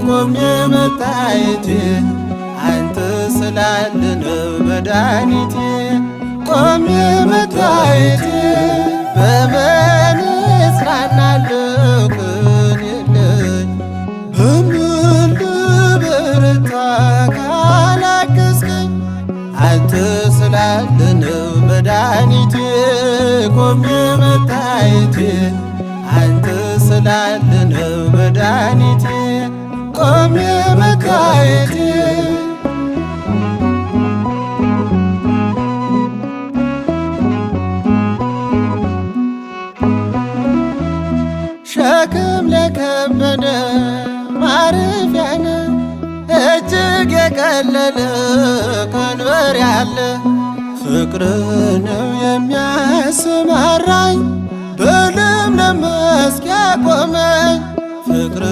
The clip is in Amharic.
ቆሜ መታየቴ አንተ ስላለ ነው መድኃኒቴ። ቆሜ መታየቴ በምን እጽናናለሁ ቀን የለኝ በምን ልበረታ ካላገዝከኝ አንተ ስላለ ነው መድኃኒቴ። ቆሜ መታየቴ አንተ ስላለ ነው መድኃኒቴ። ቆሜ መታየቴ ሸክም ለከበደ ማረፊያ ነህ፣ እጅግ የቀለለ ቀንበር ያለ ፍቅር ነው የሚያሰማራኝ በለምለም መስክ ያቆመኝ ፍቅር